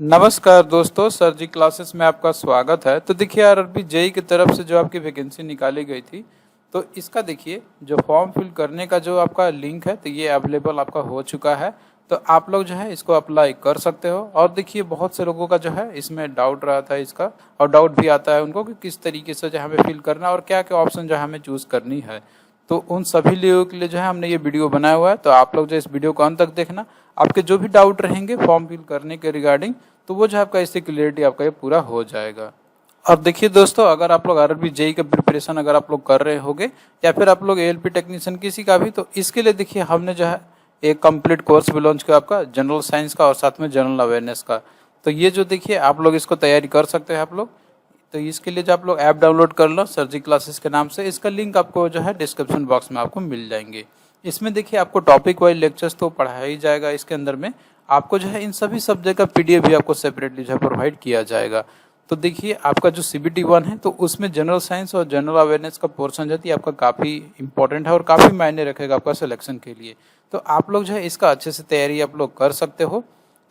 नमस्कार दोस्तों, सर जी क्लासेस में आपका स्वागत है। तो देखिए आरआरबी जेई की तरफ से जो आपकी वैकेंसी निकाली गई थी, तो इसका देखिए जो फॉर्म फिल करने का जो आपका लिंक है तो ये अवेलेबल आपका हो चुका है। तो आप लोग जो है इसको अप्लाई कर सकते हो। और देखिए बहुत से लोगों का जो है इसमें डाउट रहा था इसका, और डाउट भी आता है उनको कि किस तरीके से जो हमें फिल करना है और क्या क्या ऑप्शन जो है हमें चूज़ करनी है। तो उन सभी लोगों के लिए जो है हमने ये वीडियो बनाया हुआ है। तो आप लोग जो इस वीडियो को अंत तक देखना, आपके जो भी डाउट रहेंगे फॉर्म फिल करने के रिगार्डिंग, तो वो जो आपका इससे क्लियरिटी आपका ये पूरा हो जाएगा। और देखिए दोस्तों, अगर आप लोग आरआरबी जेई का प्रिपरेशन अगर आप लोग कर रहे होगे या फिर आप लोग एएलपी टेक्नीशियन किसी का भी, तो इसके लिए देखिए हमने जो है एक कंप्लीट कोर्स भी लॉन्च किया आपका जनरल साइंस का और साथ में जनरल अवेयरनेस का। तो ये जो देखिए आप लोग इसको तैयारी कर सकते हैं आप लोग। तो इसके लिए जो आप लोग ऐप डाउनलोड कर लो सर जी क्लासेस के नाम से, इसका लिंक आपको जो है डिस्क्रिप्शन बॉक्स में आपको मिल जाएंगे। इसमें देखिए आपको टॉपिक वाइज लेक्चर्स तो पढ़ाया ही जाएगा, इसके अंदर में आपको जो है इन सभी सब्जेक्ट का पीडीएफ भी आपको सेपरेटली जो है प्रोवाइड किया जाएगा। तो देखिए आपका जो सीबीटी 1 है तो उसमें जनरल साइंस और जनरल अवेयरनेस का पोर्शन जो है आपका काफ़ी इंपॉर्टेंट है और काफ़ी मायने रखेगा आपका सिलेक्शन के लिए। तो आप लोग जो है इसका अच्छे से तैयारी आप लोग कर सकते हो।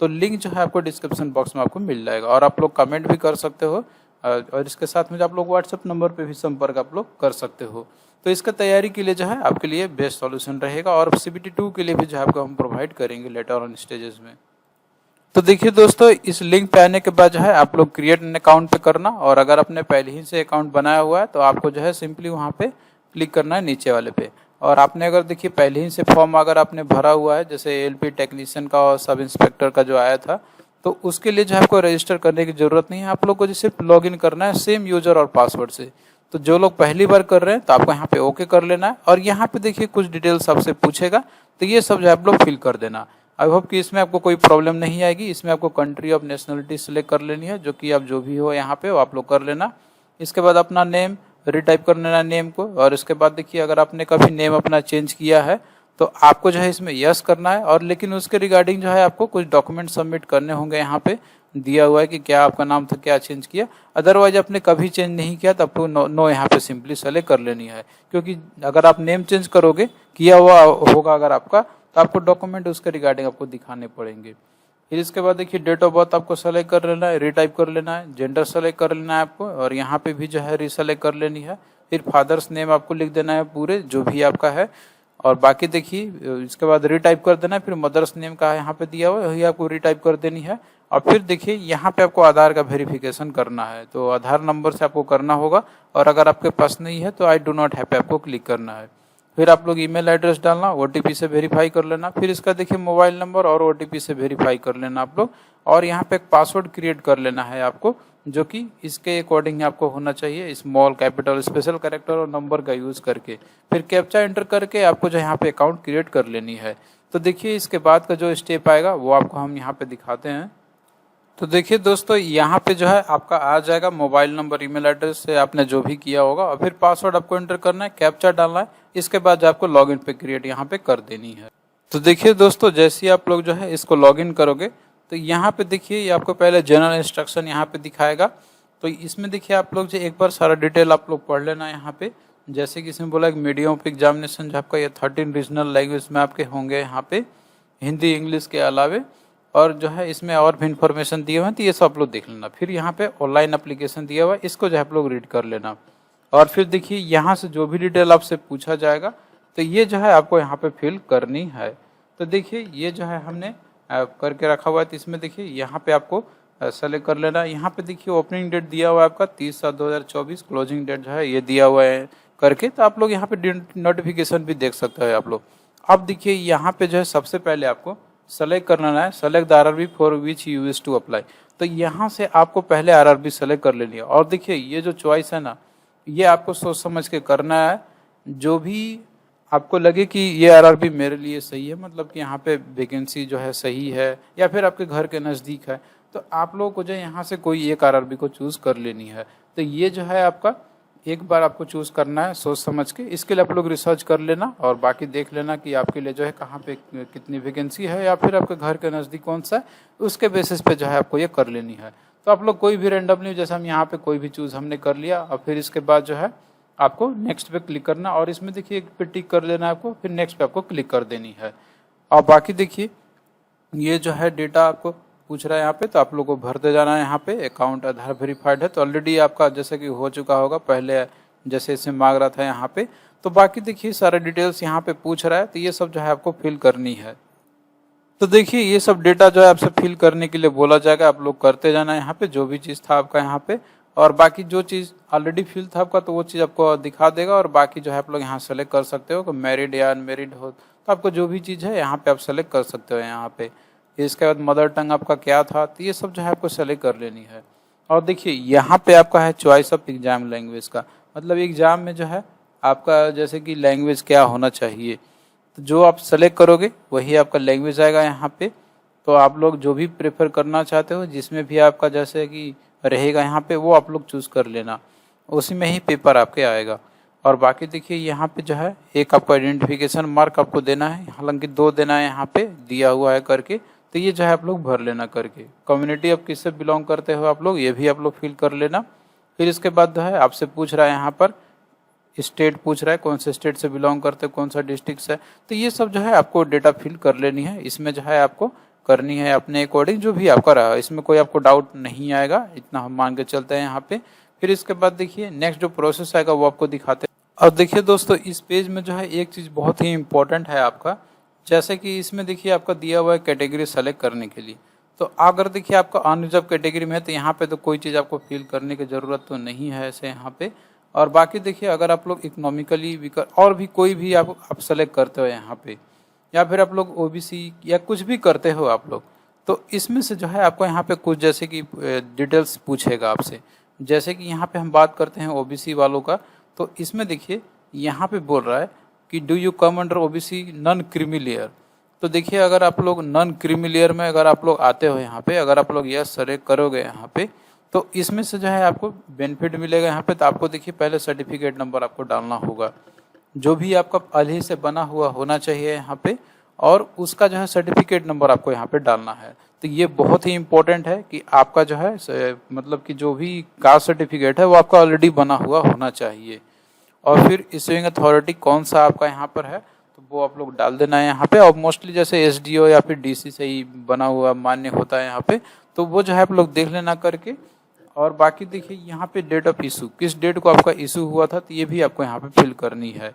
तो लिंक जो है आपको डिस्क्रिप्शन बॉक्स में आपको मिल जाएगा और आप लोग कमेंट भी कर सकते हो। और इसके साथ में आप लोग व्हाट्सएप नंबर पे भी संपर्क आप लोग कर सकते हो। तो इसका तैयारी के लिए जो है आपके लिए बेस्ट सॉल्यूशन रहेगा और सीबीटी 2 के लिए भी जो है आपको हम प्रोवाइड करेंगे लेटर ऑन स्टेजेस में। तो देखिए दोस्तों, इस लिंक पे आने के बाद जो है आप लोग क्रिएट एन अकाउंट पे करना, और अगर आपने पहले ही से अकाउंट बनाया हुआ है तो आपको जो है सिंपली वहाँ पे क्लिक करना है नीचे वाले पे। और आपने अगर देखिए पहले ही से फॉर्म अगर आपने भरा हुआ है, जैसे एएलपी टेक्नीशियन का और सब इंस्पेक्टर का जो आया था, तो उसके लिए जो है आपको रजिस्टर करने की ज़रूरत नहीं है। आप लोग को जो सिर्फ लॉग इन करना है सेम यूजर और पासवर्ड से। तो जो लोग पहली बार कर रहे हैं तो आपको यहाँ पे ओके कर लेना है, और यहाँ पे देखिए कुछ डिटेल्स आपसे पूछेगा, तो ये सब जो है आप लोग फिल कर देना। आई होप कि इसमें आपको कोई प्रॉब्लम नहीं आएगी। इसमें आपको कंट्री ऑफ नेशनलिटी सेलेक्ट कर लेनी है, जो कि आप जो भी हो यहाँ पे वो आप लोग कर लेना। इसके बाद अपना नेम रिटाइप कर लेना नेम को, और इसके बाद देखिए अगर आपने कभी नेम अपना चेंज किया है तो आपको जो है इसमें यस करना है। और लेकिन उसके रिगार्डिंग जो है आपको कुछ डॉक्यूमेंट सबमिट करने होंगे, यहाँ पे दिया हुआ है कि क्या आपका नाम था, क्या चेंज किया। अदरवाइज आपने कभी चेंज नहीं किया तो आपको नो यहाँ पे सिंपली सेलेक्ट कर लेनी है, क्योंकि अगर आप नेम चेंज करोगे किया हुआ होगा अगर आपका, तो आपको डॉक्यूमेंट उसके रिगार्डिंग आपको दिखाने पड़ेंगे। फिर इसके बाद देखिए डेट ऑफ बर्थ आपको सेलेक्ट कर लेना है, रिटाइप कर लेना है, जेंडर सेलेक्ट कर लेना है आपको, और यहाँ पे भी जो है रीसेलेक्ट कर लेनी है। फिर फादर्स नेम आपको लिख देना है पूरे जो भी आपका है, और बाकी देखिए इसके बाद रिटाइप कर देना है। फिर मदर्स नेम का यहाँ पे दिया हुआ है वही आपको रिटाइप कर देनी है। और फिर देखिए यहाँ पे आपको आधार का वेरिफिकेशन करना है, तो आधार नंबर से आपको करना होगा, और अगर आपके पास नहीं है तो आई डू नॉट हैव पे आपको क्लिक करना है। फिर आप लोग ईमेल एड्रेस डालना, ओटीपी से वेरीफाई कर लेना। फिर इसका देखिए मोबाइल नंबर और ओटीपी से वेरीफाई कर लेना आप लोग, और यहाँ पे एक पासवर्ड क्रिएट कर लेना है आपको, जो कि इसके अकॉर्डिंग आपको होना चाहिए, स्मॉल कैपिटल स्पेशल कैरेक्टर और नंबर का यूज़ करके। फिर कैप्चा एंटर करके आपको जो यहाँ पे अकाउंट क्रिएट कर लेनी है। तो देखिए इसके बाद का जो स्टेप आएगा वो आपको हम यहाँ पे दिखाते हैं। तो देखिए दोस्तों, यहाँ पे जो है आपका आ जाएगा मोबाइल नंबर ईमेल एड्रेस से आपने जो भी किया होगा, और फिर पासवर्ड आपको एंटर करना है, कैप्चा डालना है। इसके बाद जो आपको लॉगिन पे क्रिएट यहाँ पे कर देनी है। तो देखिए दोस्तों, जैसे ही आप लोग जो है इसको लॉगिन करोगे तो यहाँ पे देखिए ये आपको पहले जनरल इंस्ट्रक्शन यहाँ पे दिखाएगा। तो इसमें देखिए आप लोग जो एक बार सारा डिटेल आप लोग पढ़ लेना यहाँ पे। जैसे कि इसमें बोला कि मीडियम ऑफ एग्जामिनेशन जो आपका ये 13 रीजनल लैंग्वेज में आपके होंगे यहाँ पे, हिंदी इंग्लिश के अलावे, और जो है इसमें और भी इन्फॉर्मेशन दिए हुए हैं, तो ये सब आप लोग देख लेना। फिर यहाँ पे ऑनलाइन एप्लीकेशन दिया हुआ है, इसको जो है आप लोग रीड कर लेना। और फिर देखिए यहाँ से जो भी डिटेल आपसे पूछा जाएगा तो ये जो है आपको यहाँ पे फिल करनी है। तो देखिए ये जो है हमने करके रखा हुआ है, तो इसमें देखिए यहाँ पे आपको सेलेक्ट कर लेना। यहाँ पे देखिए ओपनिंग डेट दिया हुआ है आपका 30/7/2024, क्लोजिंग डेट जो है ये दिया हुआ है करके। तो आप लोग यहाँ पे नोटिफिकेशन भी देख सकते हैं आप लोग। अब देखिए यहाँ पे जो है सबसे पहले आपको सेलेक्ट करना है, select the RRB for which you wish to apply. तो यहाँ से आपको पहले आरआरबी सेलेक्ट कर लेनी है। और देखिए ये जो चॉइस है ना, ये आपको सोच समझ के करना है। जो भी आपको लगे कि ये आरआरबी मेरे लिए सही है, मतलब कि यहाँ पे वैकेंसी जो है सही है, या फिर आपके घर के नज़दीक है, तो आप लोगों को जो यहाँ से कोई एक आरआरबी को चूज़ कर लेनी है। तो ये जो है आपका एक बार आपको चूज़ करना है सोच समझ के। इसके लिए आप लोग रिसर्च कर लेना और बाकी देख लेना कि आपके लिए जो है कहाँ पे कितनी वैकेंसी है, या फिर आपके घर के नज़दीक कौन सा है, उसके बेसिस पे जो है आपको ये कर लेनी है। तो आप लोग कोई भी रैंडमली, जैसे हम यहाँ पे कोई भी चूज़ हमने कर लिया, और फिर इसके बाद जो है आपको नेक्स्ट पे क्लिक करना, और इसमें देखिए एक पे टिक कर लेना है आपको, फिर नेक्स्ट पे आपको क्लिक कर देनी है। और बाकी देखिए ये जो है डेटा आपको पूछ रहा है यहाँ पे, तो आप लोग को भरते जाना है। यहाँ पे अकाउंट आधार वेरीफाइड है, तो ऑलरेडी आपका जैसे कि हो चुका होगा पहले, जैसे इसमें मांग रहा था यहाँ पे। तो बाकी देखिए सारे डिटेल्स यहाँ पे पूछ रहा है, तो ये सब जो है आपको फिल करनी है। तो देखिए ये सब डेटा जो है आपसे फिल करने के लिए बोला जाएगा, आप लोग करते जाना है यहाँ पे जो भी चीज़ था आपका यहाँ पे। और बाकी जो चीज़ ऑलरेडी फिल था आपका, तो वो चीज़ आपको दिखा देगा। और बाकी जो है आप लोग यहाँ सेलेक्ट कर सकते हो कि मैरिड या अनमेरिड हो, तो आपको जो भी चीज़ है यहाँ पे आप सेलेक्ट कर सकते हो यहाँ पे। इसके बाद मदर टंग आपका क्या था, तो ये सब जो है आपको सेलेक्ट कर लेनी है। और देखिए यहाँ पे आपका है चॉइस ऑफ एग्जाम लैंग्वेज का, मतलब एग्जाम में जो है आपका जैसे कि लैंग्वेज क्या होना चाहिए, तो जो आप सेलेक्ट करोगे वही आपका लैंग्वेज आएगा यहाँ पे। तो आप लोग जो भी प्रेफर करना चाहते हो, जिसमें भी आपका जैसे कि रहेगा यहाँ पे, वो आप लोग चूज़ कर लेना, उसी में ही पेपर आपके आएगा। और बाकी देखिए यहाँ पे जो है एक आपको आइडेंटिफिकेशन मार्क आपको देना है, हालांकि 2 देना है यहाँ पे दिया हुआ है करके, तो ये जो है आप लोग भर लेना करके। कम्युनिटी आप किससे बिलोंग करते हो आप लोग, ये भी आप लोग फिल कर लेना। फिर इसके बाद जो है आपसे पूछ रहा है यहाँ पर स्टेट पूछ रहा है, कौन से स्टेट से बिलोंग करते हो, कौन सा डिस्ट्रिक्ट से, तो ये सब जो है आपको डेटा फिल कर लेनी है। इसमें जो है आपको करनी है अपने अकॉर्डिंग जो भी आपका रहा, इसमें कोई आपको डाउट नहीं आएगा, इतना हम मान के चलते हैं यहाँ पे। फिर इसके बाद देखिए नेक्स्ट जो प्रोसेस आएगा वो आपको दिखाते हैं। और देखिए दोस्तों इस पेज में जो है एक चीज़ बहुत ही इंपॉर्टेंट है आपका, जैसे कि इसमें देखिए आपका दिया हुआ है कैटेगरी सेलेक्ट करने के लिए। तो अगर देखिए आपका अनरिजर्व कैटेगरी में है, तो यहाँ पे तो कोई चीज़ आपको फिल करने की ज़रूरत तो नहीं है ऐसे यहाँ पे। और बाकी देखिए अगर आप लोग इकोनॉमिकली वीकर और भी कोई भी आप सेलेक्ट करते हो यहाँ पे, या फिर आप लोग ओबीसी या कुछ भी करते हो आप लोग, तो इसमें से जो है आपको यहाँ पे कुछ जैसे कि डिटेल्स पूछेगा आपसे। जैसे कि यहाँ पे हम बात करते हैं ओबीसी वालों का, तो इसमें देखिए यहाँ पे बोल रहा है कि do you come under OBC non creamy layer. तो देखिए अगर आप लोग नॉन क्रीमी लेयर में अगर आप लोग आते हो यहाँ पे, अगर आप लोग यस सेलेक्ट करोगे यहाँ पे, तो इसमें से जो है आपको बेनिफिट मिलेगा यहाँ पे। तो आपको देखिए पहले सर्टिफिकेट नंबर आपको डालना होगा, जो भी आपका पहले से बना हुआ होना चाहिए यहाँ पे, और उसका जो है सर्टिफिकेट नंबर आपको यहाँ पे डालना है। तो ये बहुत ही इंपॉर्टेंट है कि आपका जो है मतलब कि जो भी कास्ट सर्टिफिकेट है वो आपका ऑलरेडी बना हुआ होना चाहिए। और फिर इशूइंग अथॉरिटी कौन सा आपका यहाँ पर है, तो वो आप लोग डाल देना है यहाँ पे। और मोस्टली जैसे एसडीओ या फिर डीसी से ही बना हुआ मान्य होता है यहाँ पे, तो वो जो है आप लोग देख लेना करके। और बाकी देखिए यहाँ पे डेट ऑफ इशू, किस डेट को आपका इशू हुआ था, तो ये भी आपको यहाँ पे फिल करनी है।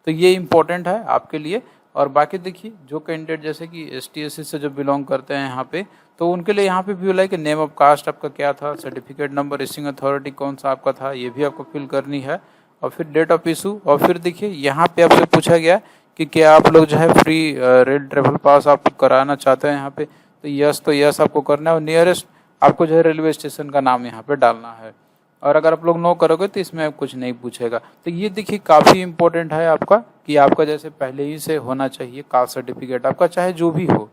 तो ये इम्पोर्टेंट है आपके लिए। और बाकी देखिए जो कैंडिडेट जैसे कि ST SC से जो बिलोंग करते हैं यहाँ पे, तो उनके लिए यहाँ पे भी बोला है कि नेम ऑफ कास्ट आपका क्या था, सर्टिफिकेट नंबर, इशूइंग अथॉरिटी कौन सा आपका था, ये भी आपको फिल करनी है। और फिर डेट ऑफ इशू। और फिर देखिए यहाँ पे आपसे पूछा गया कि क्या आप लोग जो है फ्री रेल ट्रेवल पास आप कराना चाहते हैं यहाँ पे, तो यस आपको करना है। और नियरेस्ट आपको जो है रेलवे स्टेशन का नाम यहाँ पे डालना है। और अगर आप लोग नो करोगे तो इसमें कुछ नहीं पूछेगा। तो ये देखिए काफ़ी इंपॉर्टेंट है आपका, कि आपका जैसे पहले ही से होना चाहिए कास्ट सर्टिफिकेट आपका, चाहे जो भी हो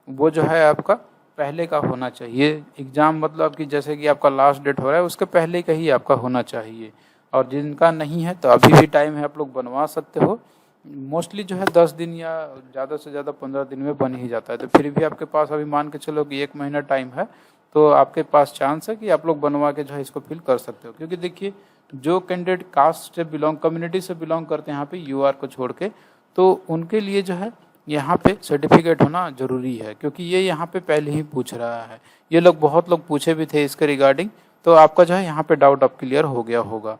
वो जो है आपका पहले का होना चाहिए। एग्ज़ाम मतलब कि जैसे कि आपका लास्ट डेट हो रहा है उसके पहले का ही आपका होना चाहिए। और जिनका नहीं है तो अभी भी टाइम है, आप लोग बनवा सकते हो। मोस्टली जो है 10 दिन या ज़्यादा से ज़्यादा 15 दिन में बन ही जाता है। तो फिर भी आपके पास अभी मान के चलो कि 1 महीना टाइम है, तो आपके पास चांस है कि आप लोग बनवा के जो है इसको फिल कर सकते हो। क्योंकि देखिए जो कैंडिडेट कास्ट से बिलोंग, कम्युनिटी से बिलोंग करते हैं यहाँ पे UR को छोड़ के, तो उनके लिए जो है यहाँ पे सर्टिफिकेट होना ज़रूरी है। क्योंकि ये यहाँ पे पहले ही पूछ रहा है, ये लोग बहुत लोग पूछे भी थे इसके रिगार्डिंग, तो आपका जो है यहाँ पे डाउट अब क्लियर हो गया होगा।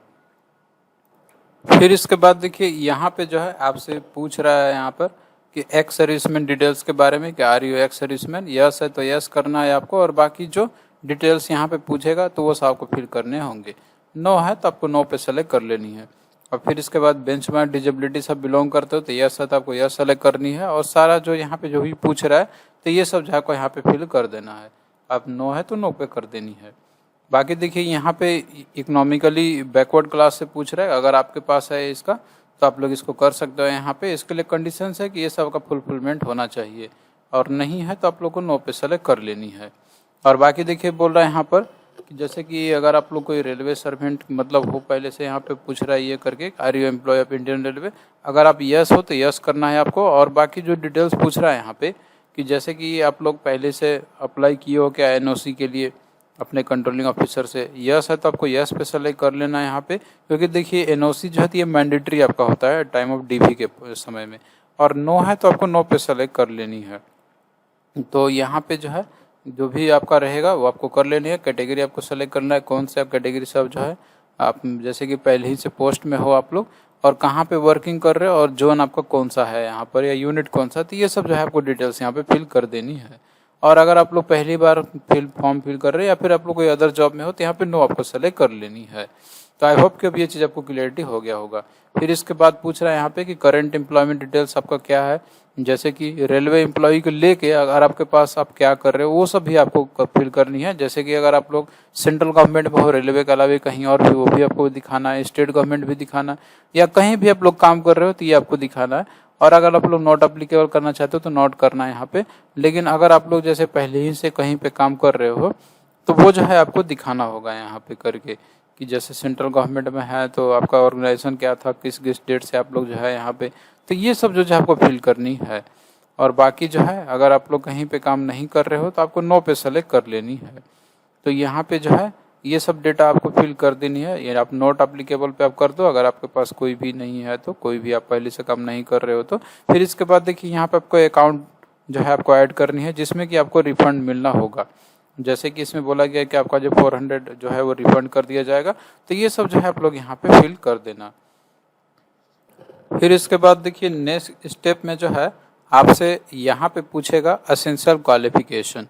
फिर इसके बाद देखिए यहाँ पे जो है आपसे पूछ रहा है यहाँ पर कि एक्स सर्विसमैन डिटेल्स के बारे में, कि are you ex serviceman, yes है तो यस करना है आपको। और बाकी जो डिटेल्स यहाँ पे पूछेगा तो वो सब आपको फिल करने होंगे। नो है तो आपको नो पे सेलेक्ट कर लेनी है। और फिर इसके बाद बेंचमार्क डिजेबिलिटी सब बिलोंग करते हो तो यस है तो आपको यस सेलेक्ट करनी है। और सारा जो यहाँ पे जो भी पूछ रहा है तो ये सब जो आपको यहाँ पे फिल कर देना है। अब नो है तो नो पे कर देनी है। बाकी देखिए यहाँ पे इकोनॉमिकली बैकवर्ड क्लास से पूछ रहा है, अगर आपके पास है इसका तो आप लोग इसको कर सकते हो यहाँ पे। इसके लिए कंडीशंस है कि ये सब का फुलफिलमेंट होना चाहिए, और नहीं है तो आप लोग को नो पे सेलेक्ट कर लेनी है। और बाकी देखिए बोल रहा है यहाँ पर कि जैसे कि अगर आप लोग कोई रेलवे सर्वेंट मतलब हो पहले से, यहाँ पे पूछ रहा है ये करके, are you employ of Indian railway, अगर आप यस हो तो यस करना है आपको। और बाकी जो डिटेल्स पूछ रहा है यहाँ पे कि जैसे कि आप लोग पहले से अप्लाई किए हो क्या NOC के लिए अपने कंट्रोलिंग ऑफिसर से, यस है तो आपको यस पे सेलेक्ट कर लेना है यहाँ पे। क्योंकि देखिए NOC जो है ये मैंडेटरी आपका होता है टाइम ऑफ DV के समय में। और नो है तो आपको नो पे सेलेक्ट कर लेनी है। तो यहाँ पे जो है जो भी आपका रहेगा वो आपको कर लेनी है। कैटेगरी आपको सेलेक्ट करना है, कौन से आप कैटेगरी से आप जो है आप जैसे कि पहले ही से पोस्ट में हो आप लोग, और कहाँ पे वर्किंग कर रहे हो, और जोन आपका कौन सा है यहाँ पर, या यूनिट कौन सा, तो ये सब जो है आपको डिटेल्स यहाँ पे फिल कर देनी है। और अगर आप लोग पहली बार फॉर्म फिल कर रहे हैं या फिर आप लोग कोई अदर जॉब में हो तो यहाँ पे नो आपको सेलेक्ट कर लेनी है। तो आई होप कि अब ये चीज़ आपको क्लियरिटी हो गया होगा। फिर इसके बाद पूछ रहा है यहाँ पे कि करंट एम्प्लॉयमेंट डिटेल्स आपका क्या है, जैसे कि रेलवे एम्प्लॉय को लेके अगर आपके पास आप क्या कर रहे हो वो सब भी आपको फिल करनी है। जैसे कि अगर आप लोग सेंट्रल गवर्नमेंट में हो, रेलवे के अलावा कहीं और भी, वो भी आपको दिखाना है, स्टेट गवर्नमेंट भी दिखाना है, या कहीं भी आप लोग काम कर रहे हो तो ये आपको दिखाना है। और अगर आप लोग नॉट अप्लीकेबल करना चाहते हो तो नॉट करना है यहाँ पे। लेकिन अगर आप लोग जैसे पहले ही से कहीं पे काम कर रहे हो तो वो जो है आपको दिखाना होगा यहाँ पे करके, कि जैसे सेंट्रल गवर्नमेंट में है तो आपका ऑर्गेनाइजेशन क्या था, किस किस डेट से आप लोग जो है यहाँ पे, तो ये सब जो है आपको फिल करनी है। और बाकी जो है अगर आप लोग कहीं पे काम नहीं कर रहे हो तो आपको नो पे सेलेक्ट कर लेनी है। तो यहाँ पे जो है ये सब डेटा आपको फिल कर देनी है। ये आप नोट अप्लीकेबल पे आप कर दो, अगर आपके पास कोई भी नहीं है तो, कोई भी आप पहले से काम नहीं कर रहे हो तो। फिर इसके बाद देखिए यहाँ पे आपको अकाउंट जो है आपको ऐड करनी है जिसमें कि आपको रिफंड मिलना होगा। जैसे कि इसमें बोला गया कि आपका जो 400 जो है वो रिफंड कर दिया जाएगा, तो ये सब जो है आप लोग यहाँ पे फिल कर देना। फिर इसके बाद देखिए नेक्स्ट स्टेप में जो है आपसे यहाँ पे पूछेगा एसेंशियल क्वालिफिकेशन।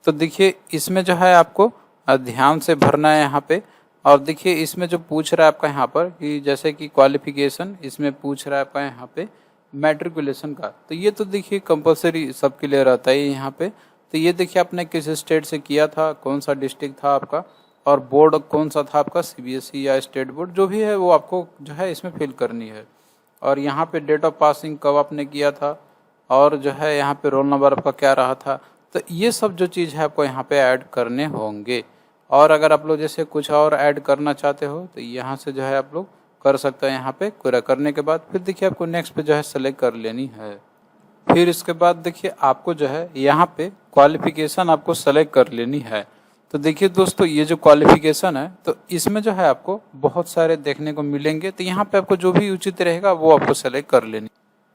तो देखिए इसमें जो है आपको ध्यान से भरना है यहाँ पे। और देखिए इसमें जो पूछ रहा है आपका यहाँ पर कि जैसे कि क्वालिफिकेशन, इसमें पूछ रहा है आपका यहाँ पे मैट्रिकुलेशन का, तो ये तो देखिए कंपलसरी सबके लिए रहता है यहाँ पे। तो ये देखिए आपने किस स्टेट से किया था, कौन सा डिस्ट्रिक्ट था आपका, और बोर्ड कौन सा था आपका, सीबीएसई या स्टेट बोर्ड, जो भी है वो आपको जो है इसमें फिल करनी है। और यहाँ पे डेट ऑफ पासिंग कब आपने किया था, और जो है यहाँ पे रोल नंबर आपका क्या रहा था, तो ये सब जो चीज़ है आपको यहाँ पे ऐड करने होंगे। और अगर आप लोग जैसे कुछ और ऐड करना चाहते हो तो यहाँ से जो है आप लोग कर सकते हैं। यहाँ पे पूरा करने के बाद फिर देखिए आपको नेक्स्ट पे जो है सेलेक्ट कर लेनी है। फिर इसके बाद देखिए आपको जो है यहाँ पे क्वालिफिकेशन आपको सेलेक्ट कर लेनी है। तो देखिए दोस्तों ये जो क्वालिफिकेशन है तो इसमें जो है आपको बहुत सारे देखने को मिलेंगे, तो यहाँ पे आपको जो भी उचित रहेगा वो आपको सेलेक्ट कर लेनी।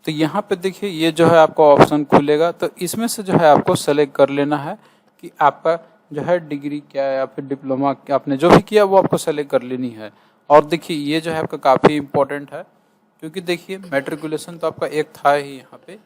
तो यहाँ पे देखिए ये जो है आपका ऑप्शन खुलेगा, तो इसमें से जो है आपको सेलेक्ट कर लेना है कि आपका जो है डिग्री क्या है या फिर डिप्लोमा आपने जो भी किया वो आपको सेलेक्ट कर लेनी है। और देखिए ये जो है आपका काफ़ी इम्पोर्टेंट है, क्योंकि देखिए मैट्रिकुलेशन तो आपका एक था ही यहाँ पे।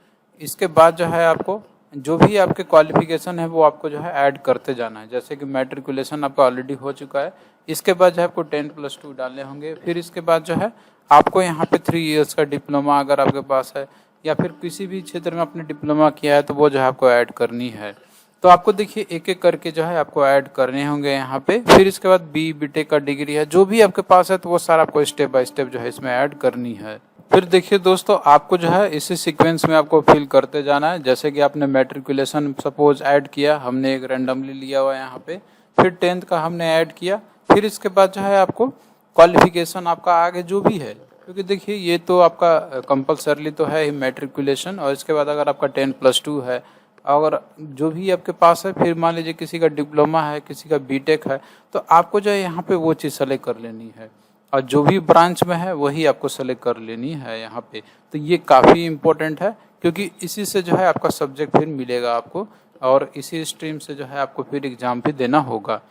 इसके बाद जो है आपको जो भी आपके क्वालिफिकेशन है वो आपको जो है ऐड करते जाना है। जैसे कि मैट्रिकुलेशन आपका ऑलरेडी हो चुका है, इसके बाद जो है आपको 10+2 डालने होंगे। फिर इसके बाद जो है आपको यहाँ पे 3 इयर्स का डिप्लोमा अगर आपके पास है, या फिर किसी भी क्षेत्र में आपने डिप्लोमा किया है तो वो जो है आपको ऐड करनी है। तो आपको देखिए एक एक करके जो है आपको ऐड करने होंगे यहाँ पे। फिर इसके बाद बीटेक का डिग्री है जो भी आपके पास है तो वो सारा आपको स्टेप बाय स्टेप जो है इसमें ऐड करनी है। फिर देखिए दोस्तों आपको जो है इसी सीक्वेंस में आपको फिल करते जाना है। जैसे कि आपने मैट्रिकुलेशन सपोज ऐड किया, हमने एक रैंडमली लिया हुआ है यहाँ पे, फिर 10th का हमने ऐड किया। फिर इसके बाद जो है आपको क्वालिफिकेशन आपका आगे जो भी है, क्योंकि देखिए ये तो आपका कंपलसरली तो है ही मैट्रिकुलेशन, और इसके बाद अगर आपका 10+2 है, अगर जो भी आपके पास है, फिर मान लीजिए किसी का डिप्लोमा है, किसी का बीटेक है, तो आपको जो है यहाँ पे वो चीज़ सेलेक्ट कर लेनी है, और जो भी ब्रांच में है वही आपको सेलेक्ट कर लेनी है यहाँ पे। तो ये काफ़ी इम्पोर्टेंट है, क्योंकि इसी से जो है आपका सब्जेक्ट फिर मिलेगा आपको, और इसी स्ट्रीम से जो है आपको फिर एग्ज़ाम भी देना होगा।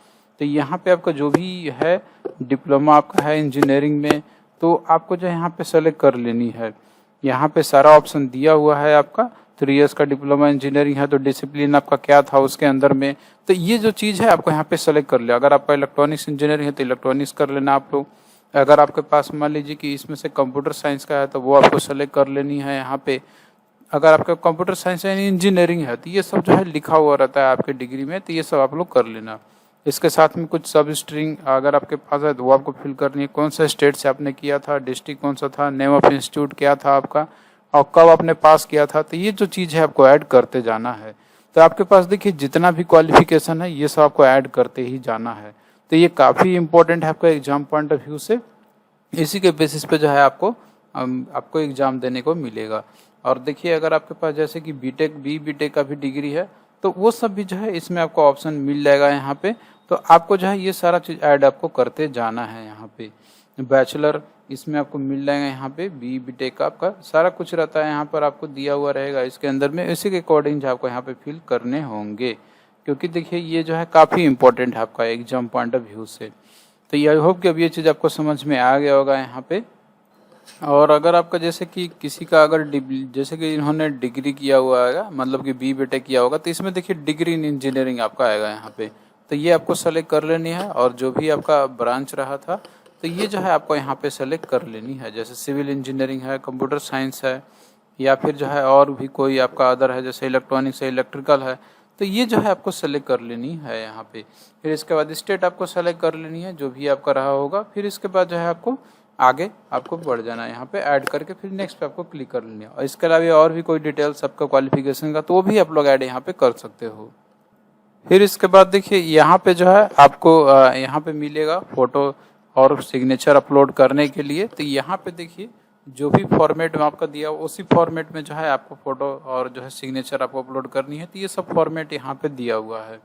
तो यहाँ पे आपका जो भी है डिप्लोमा आपका है इंजीनियरिंग में, तो आपको जो है यहाँ पे सेलेक्ट कर लेनी है। यहाँ पे सारा ऑप्शन दिया हुआ है आपका। 3 इयर्स का डिप्लोमा इंजीनियरिंग है तो डिसिप्लिन आपका क्या था उसके अंदर में, तो ये जो चीज़ है आपको यहाँ पे सेलेक्ट कर लिया। अगर आपका इलेक्ट्रॉनिक्स इंजीनियरिंग है तो इलेक्ट्रॉनिक्स कर लेना आप लोग। अगर आपके पास मान लीजिए कि इसमें से कंप्यूटर साइंस का है तो वो आपको सेलेक्ट कर लेनी है यहाँ पे। अगर आपका कंप्यूटर साइंस यानी इंजीनियरिंग है तो ये सब जो है लिखा हुआ रहता है आपके डिग्री में, तो ये सब आप लोग कर लेना। इसके साथ में कुछ सब स्ट्रिंग अगर आपके पास है तो वो आपको फिल करनी है। कौन सा स्टेट से आपने किया था, डिस्ट्रिक्ट कौन सा था, नेम ऑफ इंस्टीट्यूट क्या था आपका, और कब आपने पास किया था, तो ये जो चीज़ है आपको ऐड करते जाना है। तो आपके पास देखिए जितना भी क्वालिफिकेशन है ये सब आपको ऐड करते ही जाना है। तो ये काफ़ी इंपॉर्टेंट है आपका एग्जाम पॉइंट ऑफ व्यू से। इसी के बेसिस पे जो है आपको एग्ज़ाम देने को मिलेगा। और देखिए अगर आपके पास जैसे कि बीटेक का भी डिग्री है तो वो सब भी जो है इसमें आपको ऑप्शन मिल जाएगा यहाँ पे। तो आपको जो है ये सारा चीज़ ऐड आपको करते जाना है यहाँ पे। बैचलर इसमें आपको मिल जाएगा यहाँ पे, बीटेक का आपका सारा कुछ रहता है यहाँ पर, आपको दिया हुआ रहेगा इसके अंदर में। इसी के अकॉर्डिंग जो आपको यहाँ पे फिल करने होंगे। क्योंकि देखिए ये जो है काफ़ी इंपॉर्टेंट है आपका एग्जाम पॉइंट ऑफ व्यू से। तो आई होप कि अब ये चीज़ आपको समझ में आ गया होगा यहाँ पे। और अगर आपका जैसे कि किसी का अगर जैसे कि इन्होंने डिग्री किया हुआ है, मतलब कि BTech किया होगा, तो इसमें देखिए डिग्री इन इंजीनियरिंग आपका आएगा यहाँ पे। तो ये आपको सेलेक्ट कर लेनी है, और जो भी आपका ब्रांच रहा था तो ये जो है आपको यहाँ पे सेलेक्ट कर लेनी है। जैसे सिविल इंजीनियरिंग है, कंप्यूटर साइंस है, या फिर जो है और भी कोई आपका अदर है, जैसे इलेक्ट्रॉनिक्स है, इलेक्ट्रिकल है, तो ये जो है आपको सेलेक्ट कर लेनी है यहाँ पे। फिर इसके बाद स्टेट आपको सेलेक्ट कर लेनी है जो भी आपका रहा होगा। फिर इसके बाद जो है आपको आगे आपको बढ़ जाना है, यहाँ पे ऐड करके फिर नेक्स्ट पे आपको क्लिक कर लेनी है। और इसके अलावा और भी कोई डिटेल्स आपका क्वालिफिकेशन का तो वो भी आप लोग ऐड यहाँ पे कर सकते हो। फिर इसके बाद देखिए यहाँ पे जो है आपको यहाँ पे मिलेगा फोटो और सिग्नेचर अपलोड करने के लिए। तो यहाँ पे देखिए जो भी फॉर्मेट में आपका दिया उसी फॉर्मेट में जो है आपको फोटो और जो है सिग्नेचर आपको अपलोड करनी है। तो ये सब फॉर्मेट यहाँ पे दिया हुआ है,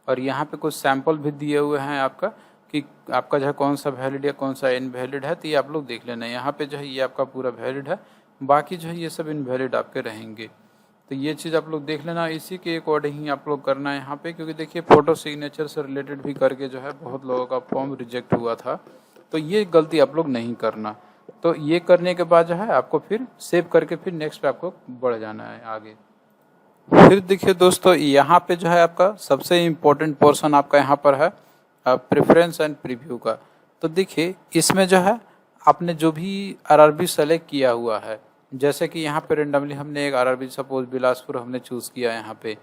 और यहाँ पे कुछ सैंपल भी दिए हुए हैं आपका कि आपका जो है कौन सा वैलिड या कौन सा इनवैलिड है। तो ये आप लोग देख लेना। यहाँ पे जो है ये आपका पूरा वैलिड है, बाकी जो है ये सब इनवैलिड आपके रहेंगे। तो ये चीज़ आप लोग देख लेना, इसी के अकॉर्डिंग ही आप लोग करना है यहाँ पे। क्योंकि देखिए फ़ोटो सिग्नेचर से रिलेटेड भी करके जो है बहुत लोगों का फॉर्म रिजेक्ट हुआ था, तो ये गलती आप लोग नहीं करना। तो ये करने के बाद जो है आपको फिर सेव करके फिर नेक्स्ट पे आपको बढ़ जाना है आगे। फिर देखिए दोस्तों यहाँ पे जो है आपका सबसे इम्पोर्टेंट पोर्शन आपका यहाँ पर है प्रेफरेंस एंड प्रीव्यू का। तो देखिए इसमें जो है आपने जो भी RRB सेलेक्ट किया हुआ है, जैसे कि यहाँ पे रेंडमली हमने एक RRB सपोज बिलासपुर हमने चूज़ किया यहाँ पे।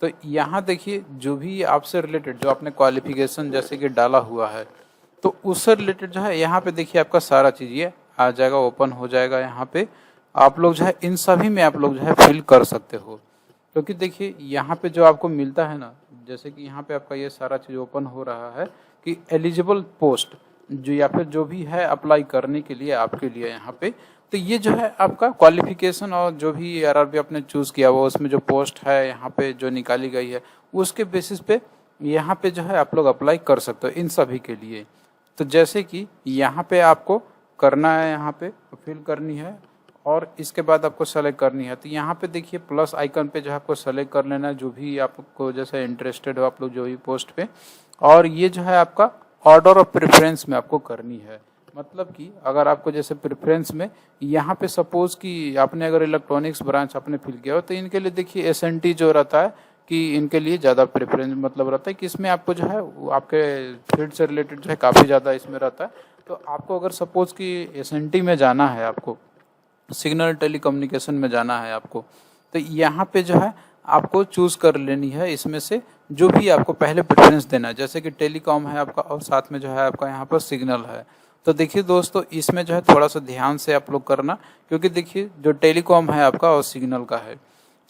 तो यहाँ देखिए जो भी आपसे रिलेटेड जो आपने क्वालिफिकेशन जैसे कि डाला हुआ है, तो उससे रिलेटेड जो है यहाँ पे देखिए आपका सारा चीज़ ये आ जाएगा, ओपन हो जाएगा। यहाँ पे आप लोग जो है इन सभी में आप लोग जो है फिल कर सकते हो। क्योंकि देखिए यहाँ पे जो आपको मिलता है ना, जैसे कि यहाँ पे आपका ये सारा चीज़ ओपन हो रहा है कि एलिजिबल पोस्ट जो या फिर जो भी है अप्लाई करने के लिए आपके लिए यहाँ पे। तो ये जो है आपका क्वालिफिकेशन और जो भी RRB आपने चूज़ किया हुआ उसमें जो पोस्ट है यहाँ पे जो निकाली गई है उसके बेसिस पे यहाँ पे जो है आप लोग अप्लाई कर सकते हो इन सभी के लिए। तो जैसे कि यहाँ पे आपको करना है, यहाँ पे फिल करनी है और इसके बाद आपको सेलेक्ट करनी है। तो यहाँ पे देखिए प्लस आइकन पे जो है आपको सेलेक्ट कर लेना है जो भी आपको जैसे इंटरेस्टेड हो आप लोग जो भी पोस्ट पे। और ये जो है आपका ऑर्डर ऑफ प्रेफरेंस में आपको करनी है। मतलब कि अगर आपको जैसे प्रेफरेंस में यहाँ पे सपोज कि आपने अगर इलेक्ट्रॉनिक्स ब्रांच आपने फिल किया हो, तो इनके लिए देखिए SNT जो रहता है कि इनके लिए ज़्यादा प्रेफरेंस मतलब रहता है कि इसमें आपको जो है आपके फील्ड से रिलेटेड जो है काफ़ी ज़्यादा इसमें रहता है। तो आपको अगर सपोज कि SNT में जाना है, आपको सिग्नल टेलीकम्युनिकेशन में जाना है आपको, तो यहाँ पे जो है आपको चूज़ कर लेनी है इसमें से जो भी आपको पहले प्रेफरेंस देना है। जैसे कि टेलीकॉम है आपका और साथ में जो है आपका यहाँ पर सिग्नल है। तो देखिए दोस्तों इसमें जो है थोड़ा सा ध्यान से आप लोग करना, क्योंकि देखिए जो टेलीकॉम है आपका और सिग्नल का है,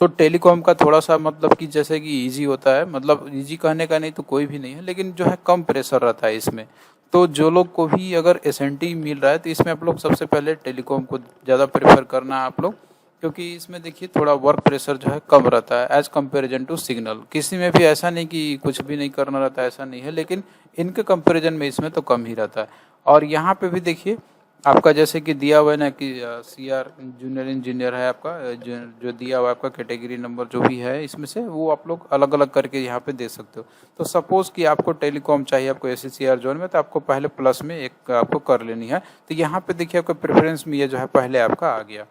तो टेलीकॉम का थोड़ा सा मतलब कि जैसे कि इजी होता है, मतलब इजी कहने का नहीं तो कोई भी नहीं है, लेकिन जो है कम प्रेशर रहता है इसमें। तो जो लोग को भी अगर SNT मिल रहा है तो इसमें आप लोग सबसे पहले टेलीकॉम को ज़्यादा प्रेफर करना है आप लोग, क्योंकि इसमें देखिए थोड़ा वर्क प्रेशर जो है कम रहता है एज कंपेरिजन टू सिग्नल। किसी में भी ऐसा नहीं कि कुछ भी नहीं करना रहता है, ऐसा नहीं है, लेकिन इनके कंपेरिजन में इसमें तो कम ही रहता है। और यहाँ पे भी देखिए आपका जैसे कि दिया हुआ है ना कि CR जूनियर इंजीनियर है आपका, जो दिया हुआ है आपका कैटेगरी नंबर जो भी है इसमें से वो आप लोग अलग अलग करके यहाँ पे दे सकते हो। तो सपोज़ कि आपको टेलीकॉम चाहिए आपको SCCR जोन में, तो आपको पहले प्लस में एक आपको कर लेनी है। तो यहाँ पे देखिए आपका प्रेफरेंस में ये जो है पहले आपका आ गया।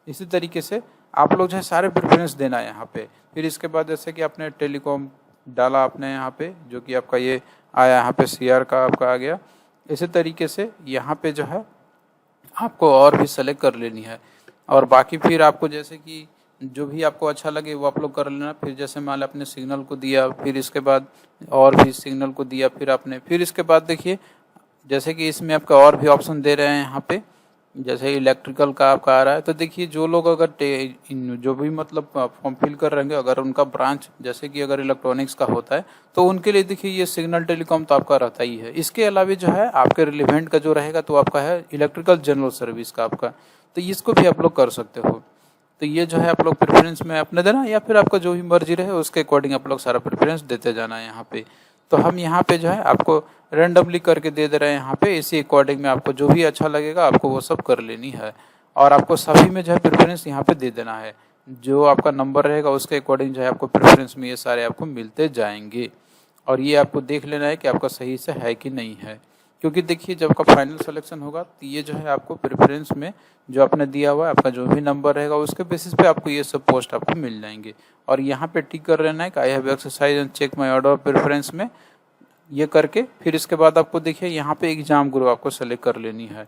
इसी तरीके से आप लोग जो है सारे प्रेफरेंस देना है यहाँ पे। फिर इसके बाद जैसे कि आपने टेलीकॉम डाला आपने यहाँ पे, जो कि आपका ये आया यहाँ पे CR का आपका आ गया। इसी तरीके से यहाँ पे जो है आपको और भी सेलेक्ट कर लेनी है। और बाकी फिर आपको जैसे कि जो भी आपको अच्छा लगे वो आप लोग कर लेना। फिर जैसे मान लो आपने सिग्नल को दिया, फिर इसके बाद और भी सिग्नल को दिया, फिर इसके बाद देखिए जैसे कि इसमें आपका और भी ऑप्शन दे रहे हैं यहाँ पे, जैसे इलेक्ट्रिकल का आपका आ रहा है। तो देखिए जो लोग अगर जो भी मतलब फॉर्म फिल कर रहेंगे, अगर उनका ब्रांच जैसे कि अगर इलेक्ट्रॉनिक्स का होता है तो उनके लिए देखिए ये सिग्नल टेलीकॉम तो आपका रहता ही है। इसके अलावा जो है आपके रिलेवेंट का जो रहेगा तो आपका है इलेक्ट्रिकल जनरल सर्विस का आपका, तो इसको भी आप लोग कर सकते हो। तो ये जो है आप लोग प्रेफरेंस में अपने देना, या फिर आपका जो भी मर्जी रहे उसके अकॉर्डिंग आप लोग सारा प्रेफरेंस देते जाना है यहाँ पे। तो हम यहाँ पे जो है आपको रेंडमली करके दे रहे हैं यहाँ पे, इसी अकॉर्डिंग में आपको जो भी अच्छा लगेगा आपको वो सब कर लेनी है। और आपको सभी में जो है प्रेफरेंस यहाँ पे दे देना है। जो आपका नंबर रहेगा उसके अकॉर्डिंग जो है आपको प्रेफरेंस में ये सारे आपको मिलते जाएंगे। और ये आपको देख लेना है कि आपका सही से है कि नहीं है, क्योंकि देखिए जब आपका फाइनल सिलेक्शन होगा तो ये जो है आपको प्रेफरेंस में जो आपने दिया हुआ है आपका जो भी नंबर रहेगा उसके बेसिस पे आपको ये सब पोस्ट आपको मिल जाएंगे। और यहाँ पे टिक कर लेना है कि I have exercise and check my order of preference में, ये करके फिर इसके बाद आपको देखिए यहाँ पे एग्जाम ग्रुप आपको सेलेक्ट कर लेनी है।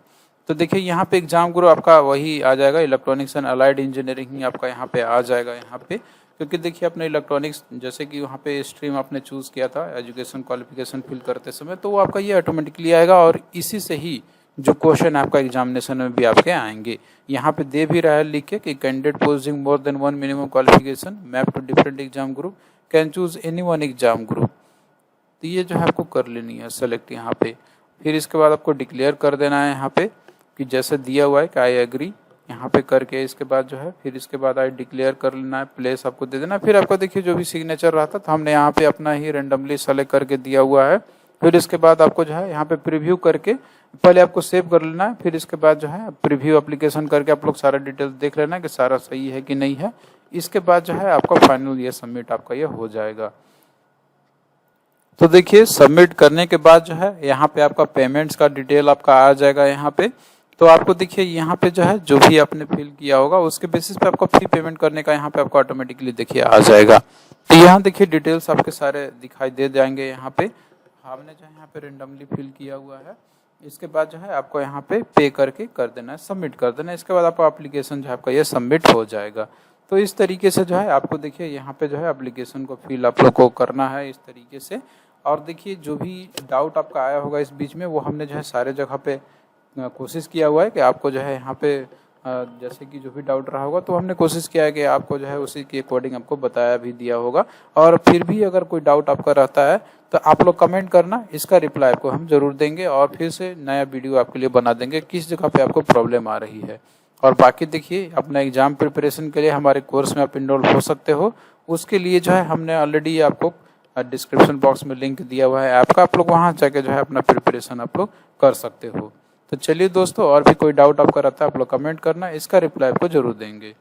तो देखिए यहाँ पे एग्जाम ग्रुप आपका वही आ जाएगा, इलेक्ट्रॉनिक्स एंड अलाइड इंजीनियरिंग ही आपका यहाँ पे आ जाएगा यहाँ पे, क्योंकि देखिए अपने इलेक्ट्रॉनिक्स जैसे कि वहाँ पे स्ट्रीम आपने चूज़ किया था एजुकेशन क्वालिफिकेशन फिल करते समय, तो वो आपका ये ऑटोमेटिकली आएगा और इसी से ही जो क्वेश्चन आपका एग्जामिनेशन में भी आपके आएंगे। यहाँ पे दे भी रहा है लिख के कि candidate possessing more than 1 minimum qualification map to different exam group can choose any one exam group. तो ये जो है आपको कर लेनी है सेलेक्ट यहाँ पे। फिर इसके बाद आपको डिक्लेयर कर देना है यहाँ पे कि जैसे दिया हुआ है कि आई एग्री यहाँ पे करके, इसके बाद जो है फिर इसके बाद आई डिक्लेयर कर लेना है, प्लेस आपको दे देना है। फिर आपको देखिए जो भी सिग्नेचर रहा था तो हमने यहाँ पे अपना ही रेंडमली सेलेक्ट करके दिया हुआ है। फिर इसके बाद आपको जो है यहाँ पे प्रीव्यू करके पहले आपको सेव कर लेना है, फिर इसके बाद जो है प्रीव्यू एप्लीकेशन करके आप लोग सारा डिटेल्स देख लेना है कि सारा सही है कि नहीं है। इसके बाद जो है आपका फाइनल ये सबमिट आपका ये हो जाएगा। तो देखिए सबमिट करने के बाद जो है यहाँ पे आपका पेमेंट्स का डिटेल आपका आ जाएगा यहाँ पे। तो आपको देखिए यहाँ पे जो है जो भी आपने फिल किया होगा उसके बेसिस पे आपको फी पेमेंट करने का यहाँ पे आपको ऑटोमेटिकली देखिए आ जाएगा। तो यहाँ देखिए डिटेल्स आपके सारे दिखाई दे जाएंगे यहाँ पे, हमने जो है यहाँ पे रेंडमली फिल किया हुआ है। इसके बाद जो है आपको यहाँ पे करके कर देना है, सबमिट कर देना है। इसके बाद आपका एप्लीकेशन जो है आपका ये सबमिट हो जाएगा। तो इस तरीके से जो है आपको देखिए यहाँ पे जो है एप्लीकेशन को फिल आप लोग को करना है इस तरीके से। और देखिए जो भी डाउट आपका आया होगा इस बीच में वो हमने जो है सारे जगह पे कोशिश किया हुआ है कि आपको जो है यहाँ पे जैसे कि जो भी डाउट रहा होगा तो हमने कोशिश किया है कि आपको जो है उसी के अकॉर्डिंग आपको बताया भी दिया होगा। और फिर भी अगर कोई डाउट आपका रहता है तो आप लोग कमेंट करना, इसका रिप्लाई आपको हम जरूर देंगे और फिर से नया वीडियो आपके लिए बना देंगे किस जगह पे आपको प्रॉब्लम आ रही है। और बाकी देखिए अपना एग्जाम प्रिपरेशन के लिए हमारे कोर्स में आप इनरोल हो सकते हो। उसके लिए जो है हमने ऑलरेडी आपको डिस्क्रिप्शन बॉक्स में लिंक दिया हुआ है ऐप का, आप लोग वहाँ जाके जो है अपना प्रिपरेशन आप लोग कर सकते हो। तो चलिए दोस्तों, और भी कोई डाउट आपका रहता है आप लोग कमेंट करना, इसका रिप्लाई आपको जरूर देंगे।